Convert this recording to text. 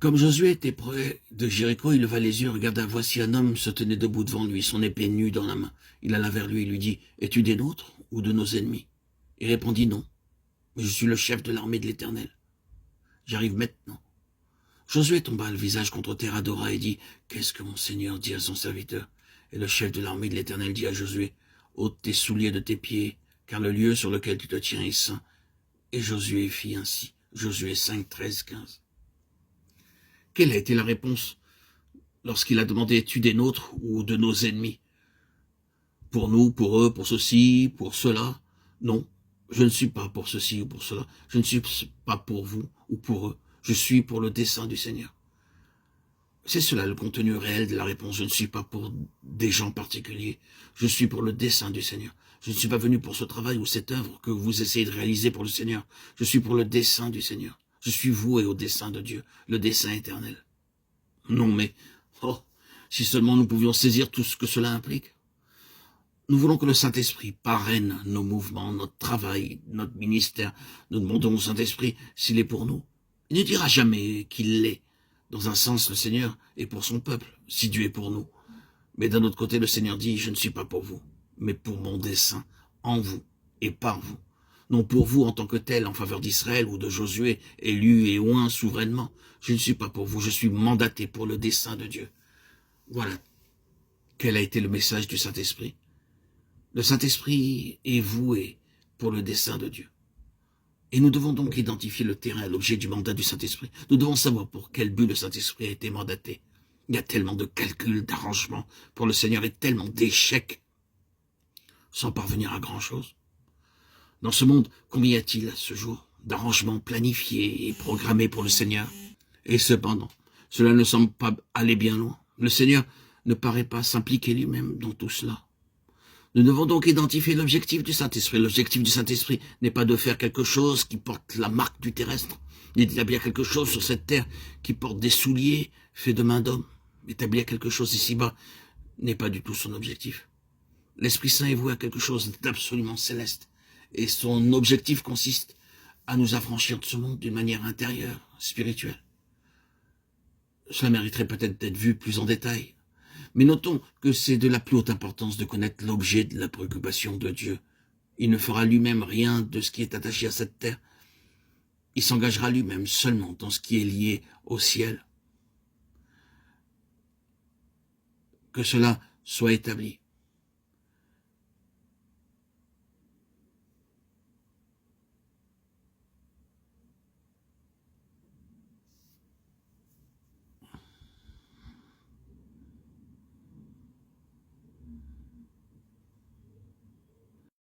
Comme Josué était près de Jéricho, il leva les yeux, regarda, voici un homme se tenait debout devant lui, son épée nue dans la main. Il alla vers lui et lui dit, es-tu des nôtres ou de nos ennemis? Il répondit, non, mais je suis le chef de l'armée de l'Éternel. J'arrive maintenant. Josué tomba le visage contre terre, adora et dit, qu'est-ce que mon Seigneur dit à son serviteur? Et le chef de l'armée de l'Éternel dit à Josué, ôte tes souliers de tes pieds, car le lieu sur lequel tu te tiens est saint. Et Josué fit ainsi. Josué 5, 13, 15. Quelle a été la réponse lorsqu'il a demandé, es-tu des nôtres ou de nos ennemis? Pour nous, pour eux, pour ceci, pour cela? Non, je ne suis pas pour ceci ou pour cela. Je ne suis pas pour vous ou pour eux. Je suis pour le dessein du Seigneur. C'est cela le contenu réel de la réponse. Je ne suis pas pour des gens particuliers. Je suis pour le dessein du Seigneur. Je ne suis pas venu pour ce travail ou cette œuvre que vous essayez de réaliser pour le Seigneur. Je suis pour le dessein du Seigneur. Je suis voué au dessein de Dieu, le dessein éternel. Non mais, si seulement nous pouvions saisir tout ce que cela implique. Nous voulons que le Saint-Esprit parraine nos mouvements, notre travail, notre ministère. Nous demandons au Saint-Esprit s'il est pour nous. Il ne dira jamais qu'il l'est. Dans un sens, le Seigneur est pour son peuple, si Dieu est pour nous. Mais d'un autre côté, le Seigneur dit, je ne suis pas pour vous, mais pour mon dessein, en vous et par vous. Non pour vous en tant que tel, en faveur d'Israël ou de Josué, élu et oint souverainement. Je ne suis pas pour vous, je suis mandaté pour le dessein de Dieu. Voilà quel a été le message du Saint-Esprit. Le Saint-Esprit est voué pour le dessein de Dieu. Et nous devons donc identifier le terrain, l'objet du mandat du Saint-Esprit. Nous devons savoir pour quel but le Saint-Esprit a été mandaté. Il y a tellement de calculs, d'arrangements pour le Seigneur et tellement d'échecs sans parvenir à grand-chose. Dans ce monde, combien y a-t-il à ce jour d'arrangements planifiés et programmés pour le Seigneur? Et cependant, cela ne semble pas aller bien loin. Le Seigneur ne paraît pas s'impliquer lui-même dans tout cela. Nous devons donc identifier l'objectif du Saint-Esprit. L'objectif du Saint-Esprit n'est pas de faire quelque chose qui porte la marque du terrestre, ni d'établir quelque chose sur cette terre qui porte des souliers faits de main d'homme. Établir quelque chose ici-bas n'est pas du tout son objectif. L'Esprit Saint est voué à quelque chose d'absolument céleste, et son objectif consiste à nous affranchir de ce monde d'une manière intérieure, spirituelle. Cela mériterait peut-être d'être vu plus en détail. Mais notons que c'est de la plus haute importance de connaître l'objet de la préoccupation de Dieu. Il ne fera lui-même rien de ce qui est attaché à cette terre. Il s'engagera lui-même seulement dans ce qui est lié au ciel. Que cela soit établi.